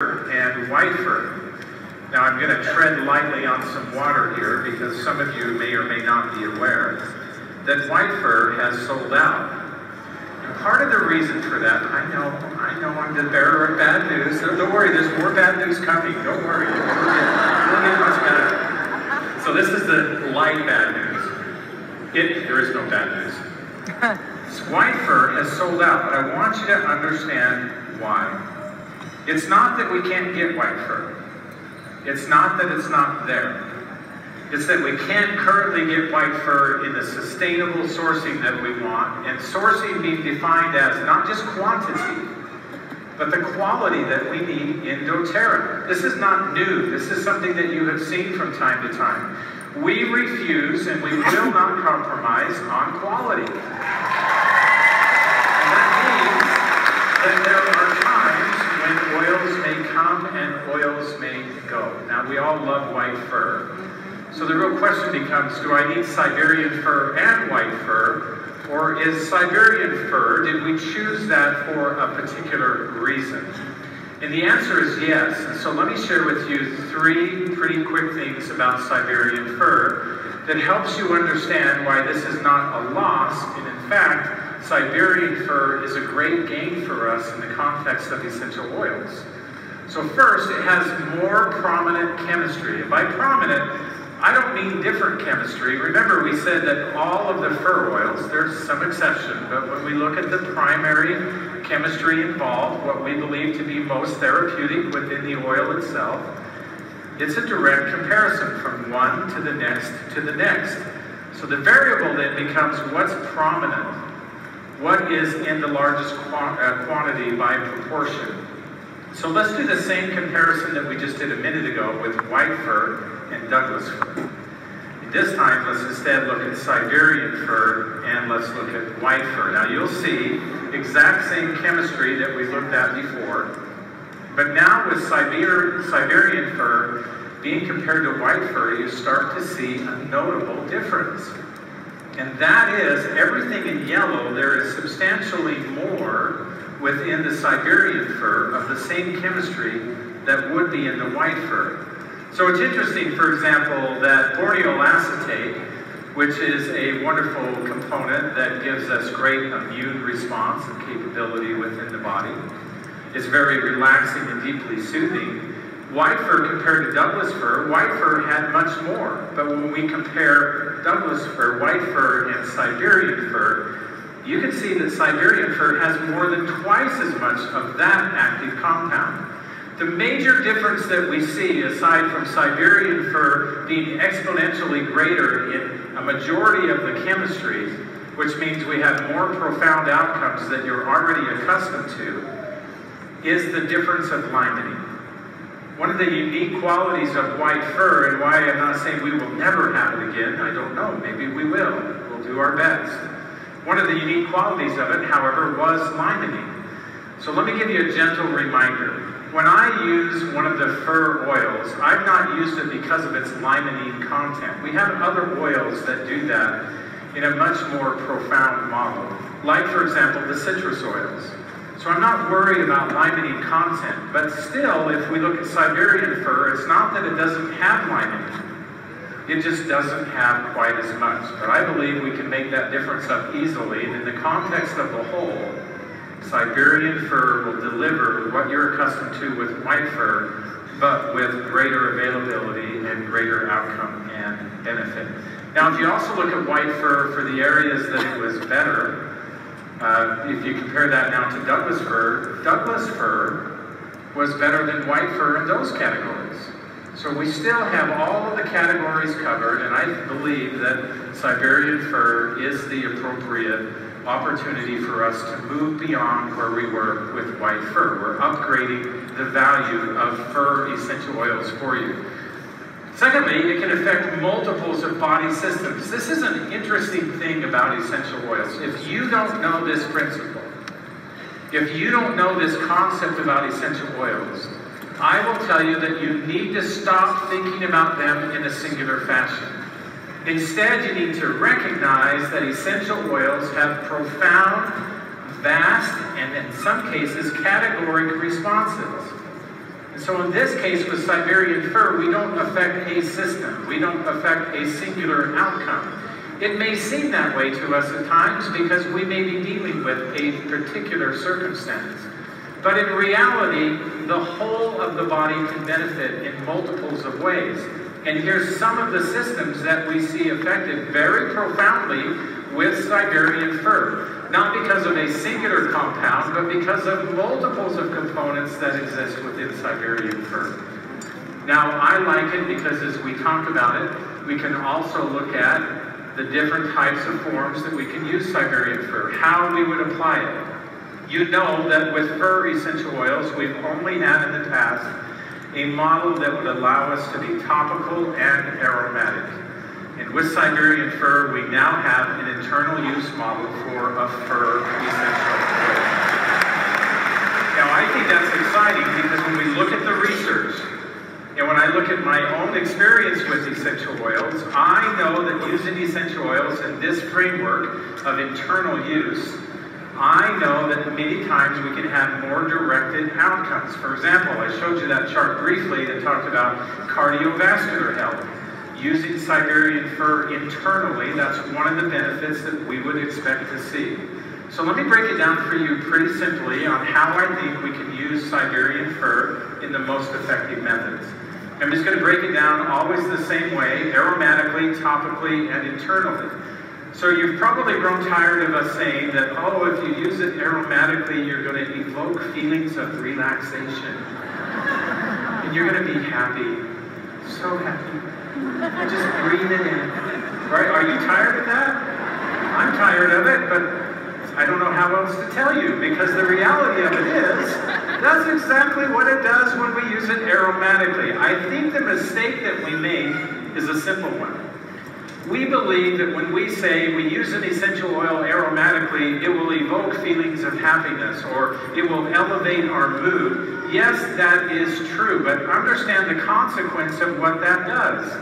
and white fir. Now I'm going to tread lightly on some water here because some of you may or may not be aware that white fir has sold out. And part of the reason for that, I know I'm the bearer of bad news. Don't worry, there's more bad news coming. Don't worry, we'll get much better. So this is the light bad news. There is no bad news. White fir has sold out, but I want you to understand why. It's not that we can't get white fir. It's not that it's not there. It's that we can't currently get white fir in the sustainable sourcing that we want, and sourcing being defined as not just quantity, but the quality that we need in dōTERRA. This is not new. This is something that you have seen from time to time. We refuse and we will not compromise on quality. And that means that there are times when oils may come and oils may go. Now, we all love white fir. So the real question becomes, do I need Siberian fir and white fir? Or is Siberian fir, did we choose that for a particular reason? And the answer is yes. And so let me share with you 3 pretty quick things about Siberian fir that helps you understand why this is not a loss. And in fact, Siberian fir is a great gain for us in the context of essential oils. So first, it has more prominent chemistry. And by prominent, I don't mean different chemistry. Remember, we said that all of the fir oils, there's some exception, but when we look at the primary chemistry involved, what we believe to be most therapeutic within the oil itself, it's a direct comparison from one to the next to the next. So the variable then becomes what's prominent, what is in the largest quantity by proportion. So let's do the same comparison that we just did a minute ago with white fir and Douglas fir. This time, let's instead look at Siberian fir and let's look at white fir. Now you'll see exact same chemistry that we looked at before, but now with Siberian fir being compared to white fir, you start to see a notable difference. And that is, everything in yellow, there is substantially more within the Siberian fir of the same chemistry that would be in the white fir. So it's interesting, for example, that boreal acetate, which is a wonderful component that gives us great immune response and capability within the body. It's very relaxing and deeply soothing. White fir compared to Douglas fir, white fir had much more. But when we compare Douglas fir, white fir, and Siberian fir, you can see that Siberian fir has more than twice as much of that active compound. The major difference that we see, aside from Siberian fir being exponentially greater in a majority of the chemistry, which means we have more profound outcomes that you're already accustomed to, is the difference of limonene. One of the unique qualities of white fir, and why I'm not saying we will never have it again, I don't know, maybe we will. We'll do our best. One of the unique qualities of it, however, was limonene. So let me give you a gentle reminder. When I use one of the fir oils, I've not used it because of its limonene content. We have other oils that do that in a much more profound model, like, for example, the citrus oils. So I'm not worried about limonene content, but still, if we look at Siberian fir, it's not that it doesn't have limonene. It just doesn't have quite as much. But I believe we can make that difference up easily, and in the context of the whole, Siberian fir will deliver what you're accustomed to with white fir, but with greater availability and greater outcome and benefit. Now, if you also look at white fir for the areas that it was better, if you compare that now to Douglas fir was better than white fir in those categories. So we still have all of the categories covered, and I believe that Siberian fir is the appropriate opportunity for us to move beyond where we were with white fir. We're upgrading the value of fir essential oils for you. Secondly, it can affect multiples of body systems. This is an interesting thing about essential oils. If you don't know this principle, if you don't know this concept about essential oils, I will tell you that you need to stop thinking about them in a singular fashion. Instead, you need to recognize that essential oils have profound, vast, and in some cases, categoric responses. And so in this case with Siberian fir, we don't affect a system. We don't affect a singular outcome. It may seem that way to us at times because we may be dealing with a particular circumstance. But in reality, the whole of the body can benefit in multiples of ways. And here's some of the systems that we see affected very profoundly with Siberian fir. Not because of a singular compound, but because of multiples of components that exist within Siberian fir. Now, I like it because as we talk about it, we can also look at the different types of forms that we can use Siberian fir, how we would apply it. You know that with fir essential oils, we've only had in the past a model that would allow us to be topical and aromatic. And with Siberian fir, we now have an internal use model for a fir essential oil. Now, I think that's exciting because when we look at the research, and when I look at my own experience with essential oils, I know that using essential oils in this framework of internal use, I know that many times we can have more directed outcomes. For example, I showed you that chart briefly that talked about cardiovascular health. Using Siberian fir internally, that's one of the benefits that we would expect to see. So let me break it down for you pretty simply on how I think we can use Siberian fir in the most effective methods. I'm just going to break it down always the same way, aromatically, topically, and internally. So you've probably grown tired of us saying that, oh, if you use it aromatically, you're going to evoke feelings of relaxation. And you're going to be happy. So happy. Just breathe it in. Right? Are you tired of that? I'm tired of it, but I don't know how else to tell you, because the reality of it is, that's exactly what it does when we use it aromatically. I think the mistake that we make is a simple one. We believe that when we say we use an essential oil aromatically, it will evoke feelings of happiness or it will elevate our mood. Yes, that is true, but understand the consequence of what that does.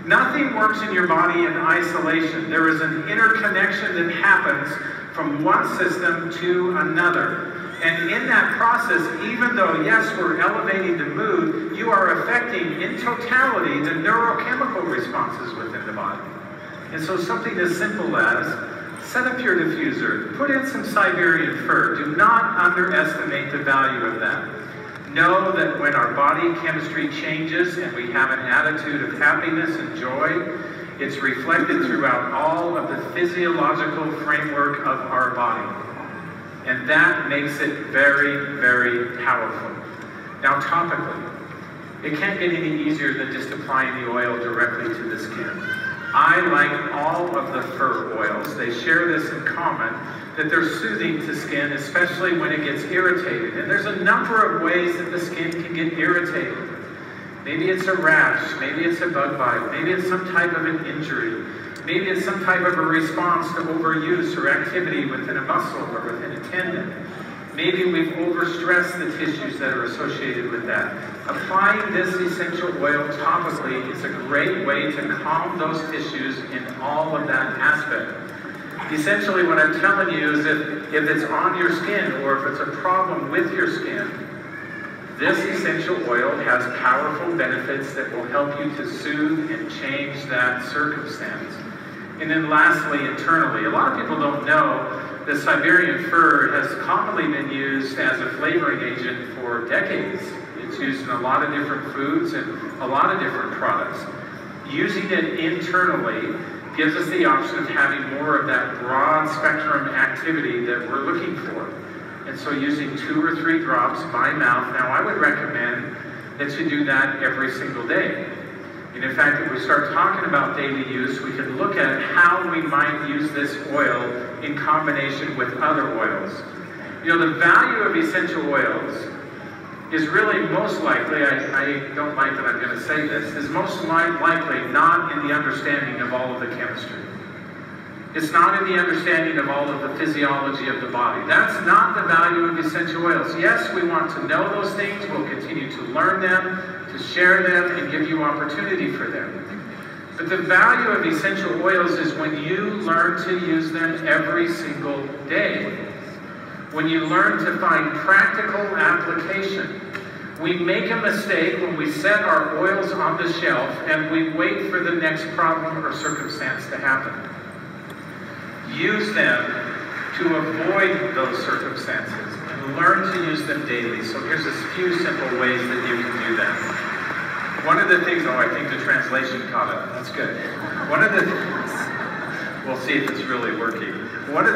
Nothing works in your body in isolation. There is an interconnection that happens from one system to another. And in that process, even though, yes, we're elevating the mood, you are affecting, in totality, the neurochemical responses within the body. And so something as simple as, set up your diffuser, put in some Siberian fir. Do not underestimate the value of that. Know that when our body chemistry changes and we have an attitude of happiness and joy, it's reflected throughout all of the physiological framework of our body. And that makes it very, very powerful. Now, topically, it can't get any easier than just applying the oil directly to the skin. I like all of the fir oils. They share this in common, that they're soothing to skin, especially when it gets irritated. And there's a number of ways that the skin can get irritated. Maybe it's a rash, maybe it's a bug bite, maybe it's some type of an injury, maybe it's some type of a response to overuse or activity within a muscle or within a tendon. Maybe we've overstressed the tissues that are associated with that. Applying this essential oil topically is a great way to calm those tissues in all of that aspect. Essentially what I'm telling you is if it's on your skin or if it's a problem with your skin, this essential oil has powerful benefits that will help you to soothe and change that circumstance. And then lastly, internally, a lot of people don't know that Siberian fir has commonly been used as a flavoring agent for decades. It's used in a lot of different foods and a lot of different products. Using it internally gives us the option of having more of that broad spectrum activity that we're looking for. And so using 2 or 3 drops by mouth, now I would recommend that you do that every single day. And in fact, if we start talking about daily use, we can look at how we might use this oil in combination with other oils. You know, the value of essential oils is really most likely, I don't like that I'm going to say this, is most likely not in the understanding of all of the chemistry. It's not in the understanding of all of the physiology of the body. That's not the value of essential oils. Yes, we want to know those things. We'll continue to learn them, to share them, and give you opportunity for them. But the value of essential oils is when you learn to use them every single day. When you learn to find practical application. We make a mistake when we set our oils on the shelf and we wait for the next problem or circumstance to happen. Use them to avoid those circumstances and learn to use them daily. So here's a few simple ways that you can do that. One of the things, oh, I think the translation caught it. That's good. We'll see if it's really working. One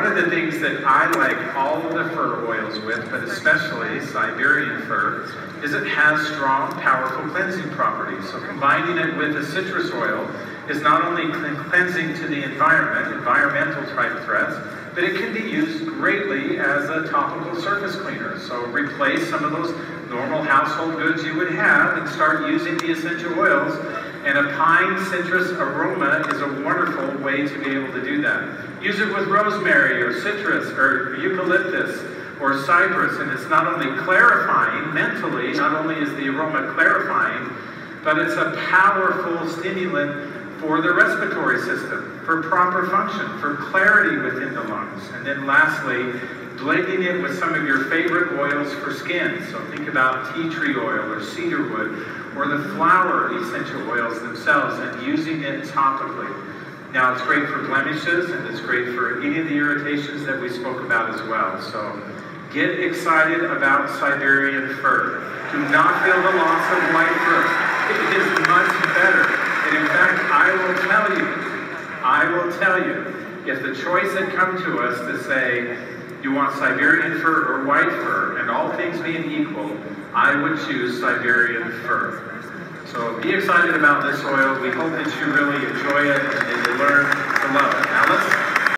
of the things that I like all of the fir oils with, but especially Siberian fir, is it has strong, powerful cleansing properties. So combining it with a citrus oil is not only cleansing to the environment, environmental type threats, but it can be used greatly as a topical surface cleaner. So replace some of those normal household goods you would have and start using the essential oils. And a pine citrus aroma is a wonderful way to be able to do that. Use it with rosemary or citrus or eucalyptus or cypress, and it's not only clarifying mentally, not only is the aroma clarifying, but it's a powerful stimulant for the respiratory system, for proper function, for clarity within the lungs. And then lastly, blending it with some of your favorite oils for skin. So think about tea tree oil or cedarwood or the flower essential oils themselves and using it topically. Now it's great for blemishes and it's great for any of the irritations that we spoke about as well. So get excited about Siberian fir. Do not feel the loss of white fir. It is much better. And in fact, I will tell you, if the choice had come to us to say, you want Siberian fir or white fir, and all things being equal, I would choose Siberian fir. So be excited about this oil. We hope that you really enjoy it and that you learn to love it. Now let's